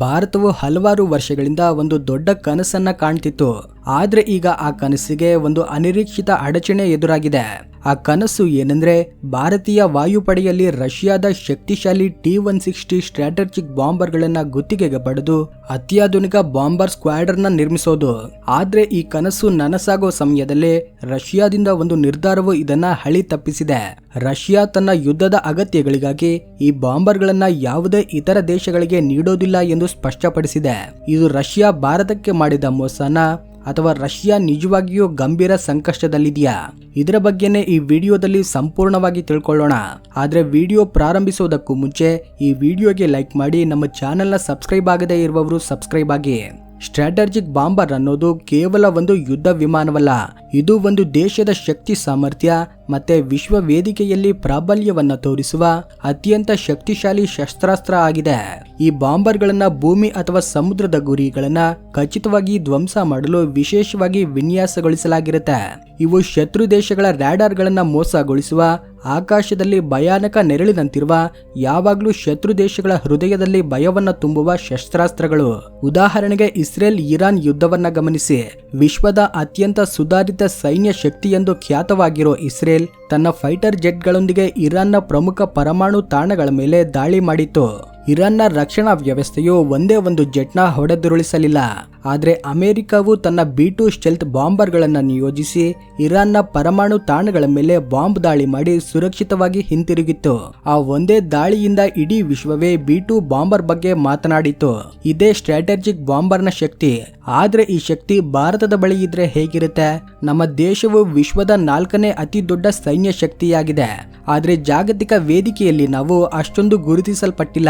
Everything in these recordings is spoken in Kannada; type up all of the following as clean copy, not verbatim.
ಭಾರತವು ಹಲವಾರು ವರ್ಷಗಳಿಂದ ಒಂದು ದೊಡ್ಡ ಕನಸನ್ನ ಕಾಣ್ತಿತ್ತು. ಆದ್ರೆ ಈಗ ಆ ಕನಸಿಗೆ ಒಂದು ಅನಿರೀಕ್ಷಿತ ಅಡಚಣೆ ಎದುರಾಗಿದೆ. ಆ ಕನಸು ಏನಂದ್ರೆ ಭಾರತೀಯ ವಾಯುಪಡೆಯಲ್ಲಿ ರಷ್ಯಾದ ಶಕ್ತಿಶಾಲಿ T-160 ಸ್ಟ್ರಾಟಜಿಕ್ ಬಾಂಬರ್ ಗಳನ್ನ ಗುತ್ತಿಗೆಗೆ ಪಡೆದು ಅತ್ಯಾಧುನಿಕ ಬಾಂಬರ್ ಸ್ಕ್ವಾಡ್ರನ್ ನಿರ್ಮಿಸೋದು. ಆದ್ರೆ ಈ ಕನಸು ನನಸಾಗೋ ಸಮಯದಲ್ಲೇ ರಷ್ಯಾದಿಂದ ಒಂದು ನಿರ್ಧಾರವು ಇದನ್ನ ಹಳಿ ತಪ್ಪಿಸಿದೆ. ರಷ್ಯಾ ತನ್ನ ಯುದ್ಧದ ಅಗತ್ಯಗಳಿಗಾಗಿ ಈ ಬಾಂಬರ್ ಗಳನ್ನ ಯಾವುದೇ ಇತರ ದೇಶಗಳಿಗೆ ನೀಡೋದಿಲ್ಲ ಎಂದು ಸ್ಪಷ್ಟಪಡಿಸಿದೆ. ಇದು ರಷ್ಯಾ ಭಾರತಕ್ಕೆ ಮಾಡಿದ ಮೋಸನ ಅಥವಾ ರಷ್ಯಾ ನಿಜವಾಗಿಯೂ ಗಂಭೀರ ಸಂಕಷ್ಟದಲ್ಲಿದೆಯಾ? ಇದರ ಬಗ್ಗೆನೇ ಈ ವಿಡಿಯೋದಲ್ಲಿ ಸಂಪೂರ್ಣವಾಗಿ ತಿಳ್ಕೊಳ್ಳೋಣ. ಆದ್ರೆ ವಿಡಿಯೋ ಪ್ರಾರಂಭಿಸೋದಕ್ಕೂ ಮುಂಚೆ ಈ ವಿಡಿಯೋಗೆ ಲೈಕ್ ಮಾಡಿ, ನಮ್ಮ ಚಾನೆಲ್ನ ಸಬ್ಸ್ಕ್ರೈಬ್ ಆಗದೇ ಇರುವವರು ಸಬ್ಸ್ಕ್ರೈಬ್ ಆಗಿ. ಸ್ಟ್ರಾಟಜಿಕ್ ಬಾಂಬರ್ ಅನ್ನೋದು ಕೇವಲ ಒಂದು ಯುದ್ಧ ವಿಮಾನವಲ್ಲ, ಇದು ಒಂದು ದೇಶದ ಶಕ್ತಿ ಸಾಮರ್ಥ್ಯ ಮತ್ತೆ ವಿಶ್ವ ವೇದಿಕೆಯಲ್ಲಿ ಪ್ರಾಬಲ್ಯವನ್ನ ತೋರಿಸುವ ಅತ್ಯಂತ ಶಕ್ತಿಶಾಲಿ ಶಸ್ತ್ರಾಸ್ತ್ರ ಆಗಿದೆ. ಈ ಬಾಂಬರ್ ಗಳನ್ನ ಭೂಮಿ ಅಥವಾ ಸಮುದ್ರದ ಗುರಿಗಳನ್ನ ಖಚಿತವಾಗಿ ಧ್ವಂಸ ಮಾಡಲು ವಿಶೇಷವಾಗಿ ವಿನ್ಯಾಸಗೊಳಿಸಲಾಗಿರುತ್ತೆ. ಇವು ಶತ್ರು ದೇಶಗಳ ರಾಡಾರ್ ಗಳನ್ನ ಮೋಸಗೊಳಿಸುವ, ಆಕಾಶದಲ್ಲಿ ಭಯಾನಕ ನೆರಳಿನಂತಿರುವ, ಯಾವಾಗ್ಲೂ ಶತ್ರು ದೇಶಗಳ ಹೃದಯದಲ್ಲಿ ಭಯವನ್ನ ತುಂಬುವ ಶಸ್ತ್ರಾಸ್ತ್ರಗಳು. ಉದಾಹರಣೆಗೆ ಇಸ್ರೇಲ್ ಇರಾನ್ ಯುದ್ಧವನ್ನ ಗಮನಿಸಿ. ವಿಶ್ವದ ಅತ್ಯಂತ ಸುಧಾರಿತ ಸೈನ್ಯ ಶಕ್ತಿ ಎಂದು ಖ್ಯಾತವಾಗಿರೋ ಇಸ್ರೇಲ್ ತನ್ನ ಫೈಟರ್ ಜೆಟ್ಗಳೊಂದಿಗೆ ಇರಾನ್ನ ಪ್ರಮುಖ ಪರಮಾಣು ತಾಣಗಳ ಮೇಲೆ ದಾಳಿ ಮಾಡಿತ್ತು. ಇರಾನ್ನ ರಕ್ಷಣಾ ವ್ಯವಸ್ಥೆಯು ಒಂದೇ ಒಂದು ಜೆಟ್ನ ಹೊಡೆದುರುಳಿಸಲಿಲ್ಲ. ಆದರೆ ಅಮೆರಿಕವು ತನ್ನ B-2 ಸ್ಟೆಲ್ತ್ ಬಾಂಬರ್ ಗಳನ್ನ ನಿಯೋಜಿಸಿ ಇರಾನ್ನ ಪರಮಾಣು ತಾಣಗಳ ಮೇಲೆ ಬಾಂಬ್ ದಾಳಿ ಮಾಡಿ ಸುರಕ್ಷಿತವಾಗಿ ಹಿಂತಿರುಗಿತ್ತು. ಆ ಒಂದೇ ದಾಳಿಯಿಂದ ಇಡೀ ವಿಶ್ವವೇ B-2 ಬಾಂಬರ್ ಬಗ್ಗೆ ಮಾತನಾಡಿತು. ಇದೇ ಸ್ಟ್ರಾಟಜಿಕ್ ಬಾಂಬರ್ನ ಶಕ್ತಿ. ಆದ್ರೆ ಈ ಶಕ್ತಿ ಭಾರತದ ಬಳಿ ಇದ್ರೆ ಹೇಗಿರುತ್ತೆ? ನಮ್ಮ ದೇಶವು ವಿಶ್ವದ 4ನೇ ಅತಿ ದೊಡ್ಡ ಸೈನ್ಯ ಶಕ್ತಿಯಾಗಿದೆ. ಆದ್ರೆ ಜಾಗತಿಕ ವೇದಿಕೆಯಲ್ಲಿ ನಾವು ಅಷ್ಟೊಂದು ಗುರುತಿಸಲ್ಪಟ್ಟಿಲ್ಲ.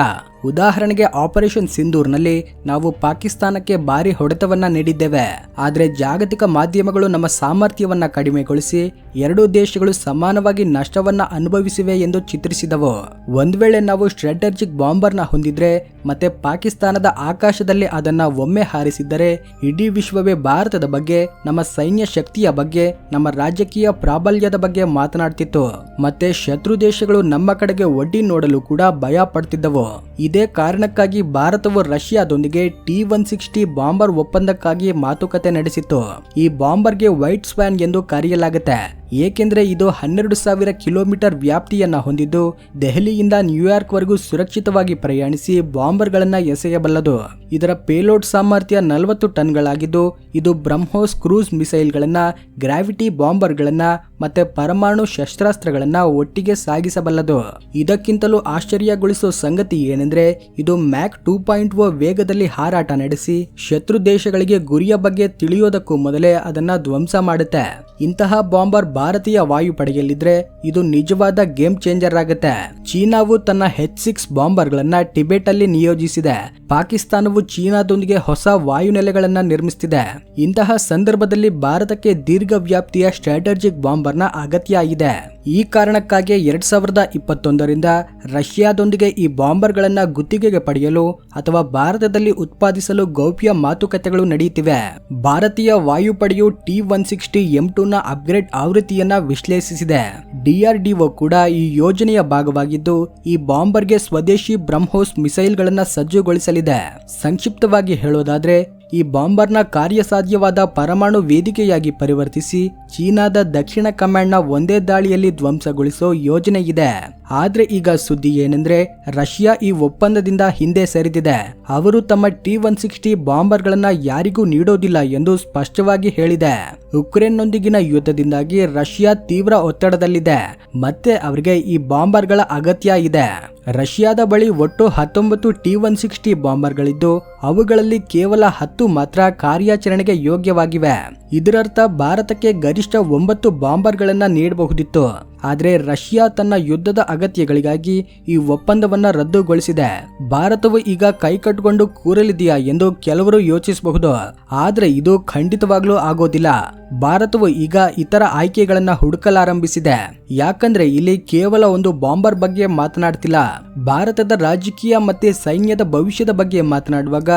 ಉದಾಹರಣೆಗೆ ಆಪರೇಷನ್ ಸಿಂಧೂರ್ನಲ್ಲಿ ನಾವು ಪಾಕಿಸ್ತಾನಕ್ಕೆ ಭಾರಿ ಹೊಡೆತವನ್ನ ನೀಡಿದ್ದೇವೆ. ಆದ್ರೆ ಜಾಗತಿಕ ಮಾಧ್ಯಮಗಳು ನಮ್ಮ ಸಾಮರ್ಥ್ಯವನ್ನ ಕಡಿಮೆಗೊಳಿಸಿ ಎರಡೂ ದೇಶಗಳು ಸಮಾನವಾಗಿ ನಷ್ಟವನ್ನ ಅನುಭವಿಸಿವೆ ಎಂದು ಚಿತ್ರಿಸಿದವು. ಒಂದ್ ವೇಳೆ ನಾವು ಸ್ಟ್ರಾಟಜಿಕ್ ಬಾಂಬರ್ನ ಹೊಂದಿದ್ರೆ ಮತ್ತೆ ಪಾಕಿಸ್ತಾನದ ಆಕಾಶದಲ್ಲಿ ಅದನ್ನ ಒಮ್ಮೆ ಹಾರಿಸಿದ್ದರೆ ಇಡೀ ವಿಶ್ವವೇ ಭಾರತದ ಬಗ್ಗೆ, ನಮ್ಮ ಸೈನ್ಯ ಶಕ್ತಿಯ ಬಗ್ಗೆ, ನಮ್ಮ ರಾಜಕೀಯ ಪ್ರಾಬಲ್ಯದ ಬಗ್ಗೆ ಮಾತನಾಡ್ತಿತ್ತು. ಮತ್ತೆ ಶತ್ರು ದೇಶಗಳು ನಮ್ಮ ಕಡೆಗೆ ಒಡ್ಡಿ ನೋಡಲು ಕೂಡ ಭಯ ಪಡ್ತಿದ್ದವು. ಇದೇ ಕಾರಣಕ್ಕಾಗಿ ಭಾರತವು ರಷ್ಯಾದೊಂದಿಗೆ T-160 ಬಾಂಬರ್ ಒಪ್ಪಂದಕ್ಕಾಗಿ ಮಾತುಕತೆ ನಡೆಸಿತ್ತು. ಈ ಬಾಂಬರ್ಗೆ ವೈಟ್ ಸ್ವ್ಯಾನ್ ಎಂದು ಕರೆಯಲಾಗುತ್ತೆ, ಏಕೆಂದ್ರೆ ಇದು 12,000 ಕಿಲೋಮೀಟರ್ ವ್ಯಾಪ್ತಿಯನ್ನ ಹೊಂದಿದ್ದು ದೆಹಲಿಯಿಂದ ನ್ಯೂಯಾರ್ಕ್ ವರೆಗೂ ಸುರಕ್ಷಿತವಾಗಿ ಪ್ರಯಾಣಿಸಿ ಬಾಂಬರ್ ಗಳನ್ನ ಎಸೆಯಬಲ್ಲದು. ಇದರ ಪೇಲೋಡ್ ಸಾಮರ್ಥ್ಯ 40 ಟನ್ಗಳಾಗಿದ್ದು ಇದು ಬ್ರಹ್ಮೋಸ್ ಕ್ರೂಸ್ ಮಿಸೈಲ್ ಗಳನ್ನ, ಗ್ರಾವಿಟಿ ಬಾಂಬರ್ ಗಳನ್ನ ಮತ್ತೆ ಪರಮಾಣು ಶಸ್ತ್ರಾಸ್ತ್ರಗಳನ್ನ ಒಟ್ಟಿಗೆ ಸಾಗಿಸಬಲ್ಲದು. ಇದಕ್ಕಿಂತಲೂ ಆಶ್ಚರ್ಯಗೊಳಿಸುವ ಸಂಗತಿ ಏನೆಂದ್ರೆ ಇದು ಮ್ಯಾಕ್ 2.0 ವೇಗದಲ್ಲಿ ಹಾರಾಟ ನಡೆಸಿ ಶತ್ರು ದೇಶಗಳಿಗೆ ಗುರಿಯ ಬಗ್ಗೆ ತಿಳಿಯೋದಕ್ಕೂ ಮೊದಲೇ ಅದನ್ನ ಧ್ವಂಸ ಮಾಡುತ್ತೆ. ಇಂತಹ ಬಾಂಬರ್ ಭಾರತೀಯ ವಾಯುಪಡೆಯಲ್ಲಿದ್ರೆ ಇದು ನಿಜವಾದ ಗೇಮ್ ಚೇಂಜರ್ ಆಗುತ್ತೆ. ಚೀನಾವು ತನ್ನ H-6 ಬಾಂಬರ್ ಗಳನ್ನ ಟಿಬೆಟ್ ಅಲ್ಲಿ ನಿಯೋಜಿಸಿದೆ. ಪಾಕಿಸ್ತಾನವು ಚೀನಾದೊಂದಿಗೆ ಹೊಸ ವಾಯುನೆಲೆಗಳನ್ನ ನಿರ್ಮಿಸುತ್ತಿದೆ. ಇಂತಹ ಸಂದರ್ಭದಲ್ಲಿ ಭಾರತಕ್ಕೆ ದೀರ್ಘ ವ್ಯಾಪ್ತಿಯ ಸ್ಟ್ರಾಟಜಿಕ್ ಬಾಂಬರ್ನ ಅಗತ್ಯ ಇದೆ. ಈ ಕಾರಣಕ್ಕಾಗಿ 2021ರಿಂದ ರಷ್ಯಾದೊಂದಿಗೆ ಈ ಬಾಂಬರ್ ಗಳನ್ನ ಗುತ್ತಿಗೆಗೆ ಪಡೆಯಲು ಅಥವಾ ಭಾರತದಲ್ಲಿ ಉತ್ಪಾದಿಸಲು ಗೌಪ್ಯ ಮಾತುಕತೆಗಳು ನಡೆಯುತ್ತಿವೆ. ಭಾರತೀಯ ವಾಯುಪಡೆಯು T-160 M2 ನ ಅಪ್ಗ್ರೇಡ್ ಆವೃತ್ತಿಯನ್ನ ವಿಶ್ಲೇಷಿಸಿದೆ. DRDO ಕೂಡ ಈ ಯೋಜನೆಯ ಭಾಗವಾಗಿದ್ದು ಈ ಬಾಂಬರ್ಗೆ ಸ್ವದೇಶಿ ಬ್ರಹ್ಮೋಸ್ ಮಿಸೈಲ್ ಗಳನ್ನ ಸಜ್ಜುಗೊಳಿಸಲಿದೆ. ಸಂಕ್ಷಿಪ್ತವಾಗಿ ಹೇಳೋದಾದ್ರೆ ಈ ಬಾಂಬರ್ನ ಕಾರ್ಯಸಾಧ್ಯವಾದ ಪರಮಾಣು ವೇದಿಕೆಯಾಗಿ ಪರಿವರ್ತಿಸಿ ಚೀನಾದ ದಕ್ಷಿಣ ಕಮಾಂಡ್ನ ಒಂದೇ ದಾಳಿಯಲ್ಲಿ ಧ್ವಂಸಗೊಳಿಸೋ ಯೋಜನೆ ಇದೆ. ಆದ್ರೆ ಈಗ ಸುದ್ದಿ ಏನೆಂದ್ರೆ ರಷ್ಯಾ ಈ ಒಪ್ಪಂದದಿಂದ ಹಿಂದೆ ಸರಿದಿದೆ. ಅವರು ತಮ್ಮ T-160 ಬಾಂಬರ್ ಗಳನ್ನ ಯಾರಿಗೂ ನೀಡೋದಿಲ್ಲ ಎಂದು ಸ್ಪಷ್ಟವಾಗಿ ಹೇಳಿದೆ. ಉಕ್ರೇನ್ನೊಂದಿಗಿನ ಯುದ್ಧದಿಂದಾಗಿ ರಷ್ಯಾ ತೀವ್ರ ಒತ್ತಡದಲ್ಲಿದೆ ಮತ್ತೆ ಅವರಿಗೆ ಈ ಬಾಂಬರ್ ಗಳ ಅಗತ್ಯ ಇದೆ. ರಷ್ಯಾದ ಬಳಿ ಒಟ್ಟು 19 T-160 ಬಾಂಬರ್ ಗಳಿದ್ದು ಅವುಗಳಲ್ಲಿ ಕೇವಲ 10 ಮಾತ್ರ ಕಾರ್ಯಾಚರಣೆಗೆ ಯೋಗ್ಯವಾಗಿವೆ. ಇದರರ್ಥ ಭಾರತಕ್ಕೆ ಗರಿಷ್ಠ 9 ಬಾಂಬರ್ ಗಳನ್ನ ನೀಡಬಹುದಿತ್ತು. ಆದ್ರೆ ರಷ್ಯಾ ತನ್ನ ಯುದ್ಧದ ಅಗತ್ಯಗಳಿಗಾಗಿ ಈ ಒಪ್ಪಂದವನ್ನ ರದ್ದುಗೊಳಿಸಿದೆ. ಭಾರತವು ಈಗ ಕೈಕಟ್ಟಿಕೊಂಡು ಕೂರಲಿದೆಯಾ ಎಂದು ಕೆಲವರು ಯೋಚಿಸಬಹುದು. ಆದ್ರೆ ಇದು ಖಂಡಿತವಾಗ್ಲೂ ಆಗೋದಿಲ್ಲ. ಭಾರತವು ಈಗ ಇತರ ಆಯ್ಕೆಗಳನ್ನ ಹುಡುಕಲಾರಂಭಿಸಿದೆ. ಯಾಕಂದ್ರೆ ಇಲ್ಲಿ ಕೇವಲ ಒಂದು ಬಾಂಬರ್ ಬಗ್ಗೆ ಮಾತನಾಡ್ತಿಲ್ಲ. ಭಾರತದ ರಾಜಕೀಯ ಮತ್ತೆ ಸೈನ್ಯದ ಭವಿಷ್ಯದ ಬಗ್ಗೆ ಮಾತನಾಡುವಾಗ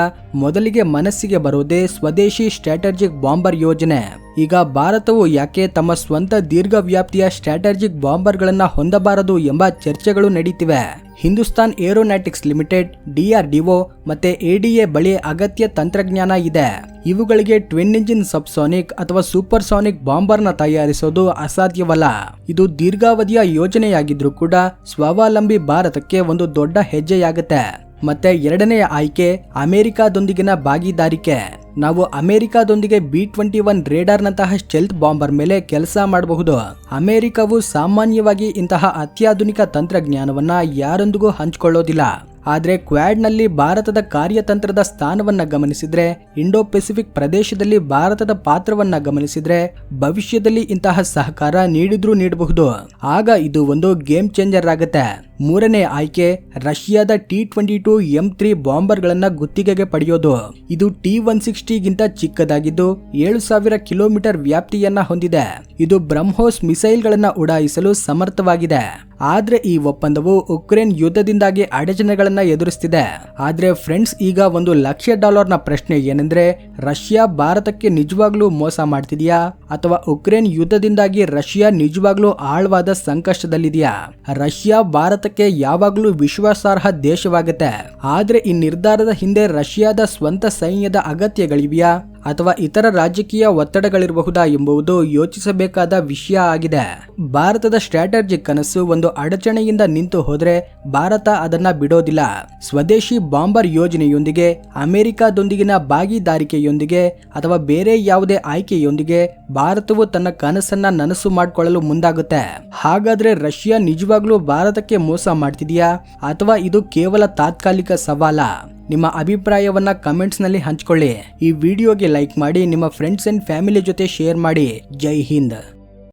ಮೊದಲಿಗೆ ಮನಸ್ಸಿಗೆ ಬರೋದೇ ಸ್ವದೇಶಿ ಸ್ಟ್ರಾಟಜಿಕ್ ಬಾಂಬರ್ ಯೋಜನೆ. ಈಗ ಭಾರತವು ಯಾಕೆ ತಮ್ಮ ಸ್ವಂತ ದೀರ್ಘ ವ್ಯಾಪ್ತಿಯ ಸ್ಟ್ರಾಟಜಿಕ್ ಬಾಂಬರ್ಗಳನ್ನ ಹೊಂದಬಾರದು ಎಂಬ ಚರ್ಚೆಗಳು ನಡೀತಿವೆ. ಹಿಂದೂಸ್ತಾನ್ ಏರೋನಾಟಿಕ್ಸ್ ಲಿಮಿಟೆಡ್, DRDO ಮತ್ತೆ ADA ಬಳಿ ಅಗತ್ಯ ತಂತ್ರಜ್ಞಾನ ಇದೆ. ಇವುಗಳಿಗೆ ಟ್ವಿನ್ ಇಂಜಿನ್ ಸಬ್ಸಾನಿಕ್ ಅಥವಾ ಸೂಪರ್ಸಾನಿಕ್ ಬಾಂಬರ್ನ ತಯಾರಿಸೋದು ಅಸಾಧ್ಯವಲ್ಲ. ಇದು ದೀರ್ಘಾವಧಿಯ ಯೋಜನೆಯಾಗಿದ್ರೂ ಕೂಡ ಸ್ವಾವಲಂಬಿ ಭಾರತಕ್ಕೆ ಒಂದು ದೊಡ್ಡ ಹೆಜ್ಜೆಯಾಗುತ್ತೆ. ಮತ್ತೆ ಎರಡನೆಯ ಆಯ್ಕೆ ಅಮೆರಿಕಾದೊಂದಿಗಿನ ಭಾಗಿದಾರಿಕೆ. ನಾವು ಅಮೆರಿಕಾದೊಂದಿಗೆ B-21 ರೇಡಾರ್ನಂತಹ ಸ್ಟೆಲ್ತ್ ಬಾಂಬರ್ ಮೇಲೆ ಕೆಲಸ ಮಾಡಬಹುದು. ಅಮೆರಿಕವು ಸಾಮಾನ್ಯವಾಗಿ ಇಂತಹ ಅತ್ಯಾಧುನಿಕ ತಂತ್ರಜ್ಞಾನವನ್ನ ಯಾರೊಂದಿಗೂ ಹಂಚಿಕೊಳ್ಳೋದಿಲ್ಲ. ಆದ್ರೆ ಕ್ವಾಡ್ನಲ್ಲಿ ಭಾರತದ ಕಾರ್ಯತಂತ್ರದ ಸ್ಥಾನವನ್ನ ಗಮನಿಸಿದ್ರೆ, ಇಂಡೋ ಪೆಸಿಫಿಕ್ ಪ್ರದೇಶದಲ್ಲಿ ಭಾರತದ ಪಾತ್ರವನ್ನ ಗಮನಿಸಿದ್ರೆ ಭವಿಷ್ಯದಲ್ಲಿ ಇಂತಹ ಸಹಕಾರ ನೀಡಬಹುದು. ಆಗ ಇದು ಒಂದು ಗೇಮ್ ಚೇಂಜರ್ ಆಗುತ್ತೆ. ಮೂರನೇ ಆಯ್ಕೆ ರಷ್ಯಾದ T-22 M3 ಬಾಂಬರ್ಗಳನ್ನ ಗುತ್ತಿಗೆಗೆ ಪಡೆಯೋದು. ಇದು T-160 ಗಿಂತ ಚಿಕ್ಕದಾಗಿದ್ದು 7000 ಕಿಲೋಮೀಟರ್ ವ್ಯಾಪ್ತಿಯನ್ನ ಹೊಂದಿದೆ. ಇದು ಬ್ರಹ್ಮೋಸ್ ಮಿಸೈಲ್ಗಳನ್ನ ಉಡಾಯಿಸಲು ಸಮರ್ಥವಾಗಿದೆ. ಆದ್ರೆ ಈ ಒಪ್ಪಂದವು ಉಕ್ರೇನ್ ಯುದ್ಧದಿಂದಾಗಿ ಅಡಚಣೆಗಳನ್ನ ಎದುರಿಸ್ತಿದೆ. ಆದ್ರೆ ಫ್ರೆಂಡ್ಸ್, ಈಗ $1 ಲಕ್ಷ ಪ್ರಶ್ನೆ ಏನೆಂದ್ರೆ, ರಷ್ಯಾ ಭಾರತಕ್ಕೆ ನಿಜವಾಗ್ಲೂ ಮೋಸ ಮಾಡ್ತಿದ್ಯಾ ಅಥವಾ ಉಕ್ರೇನ್ ಯುದ್ಧದಿಂದಾಗಿ ರಷ್ಯಾ ನಿಜವಾಗ್ಲೂ ಆಳವಾದ ಸಂಕಷ್ಟದಲ್ಲಿದೆಯಾ? ರಷ್ಯಾ ಭಾರತಕ್ಕೆ ಯಾವಾಗ್ಲೂ ವಿಶ್ವಾಸಾರ್ಹ ದೇಶವಾಗುತ್ತೆ. ಆದ್ರೆ ಈ ನಿರ್ಧಾರದ ಹಿಂದೆ ರಷ್ಯಾದ ಸ್ವಂತ ಸೈನ್ಯದ ಅಗತ್ಯಗಳಿವೆಯಾ ಅಥವಾ ಇತರ ರಾಜಕೀಯ ಒತ್ತಡಗಳಿರಬಹುದಾ ಎಂಬುದು ಯೋಚಿಸಬೇಕಾದ ವಿಷಯ ಆಗಿದೆ. ಭಾರತದ ಸ್ಟ್ರಾಟಜಿಕ್ ಕನಸು ಒಂದು ಅಡಚಣೆಯಿಂದ ನಿಂತು ಹೋದ್ರೆ ಭಾರತ ಅದನ್ನ ಬಿಡೋದಿಲ್ಲ. ಸ್ವದೇಶಿ ಬಾಂಬರ್ ಯೋಜನೆಯೊಂದಿಗೆ, ಅಮೆರಿಕಾದೊಂದಿಗಿನ ಭಾಗಿದಾರಿಕೆಯೊಂದಿಗೆ ಅಥವಾ ಬೇರೆ ಯಾವುದೇ ಆಯ್ಕೆಯೊಂದಿಗೆ ಭಾರತವು ತನ್ನ ಕನಸನ್ನ ನನಸು ಮಾಡಿಕೊಳ್ಳಲು ಮುಂದಾಗುತ್ತೆ. ಹಾಗಾದ್ರೆ ರಷ್ಯಾ ನಿಜವಾಗ್ಲೂ ಭಾರತಕ್ಕೆ ಮೋಸ ಮಾಡ್ತಿದೆಯಾ ಅಥವಾ ಇದು ಕೇವಲ ತಾತ್ಕಾಲಿಕ ಸವಾಲ? ನಿಮ್ಮ ಅಭಿಪ್ರಾಯವನ್ನ ಕಮೆಂಟ್ಸ್ ನಲ್ಲಿ ಹಂಚಿಕೊಳ್ಳಿ. ಈ ವಿಡಿಯೋಗೆ ಲೈಕ್ ಮಾಡಿ, ನಿಮ್ಮ ಫ್ರೆಂಡ್ಸ್ ಅಂಡ್ ಫ್ಯಾಮಿಲಿ ಜೊತೆ ಶೇರ್ ಮಾಡಿ. ಜೈ ಹಿಂದ್.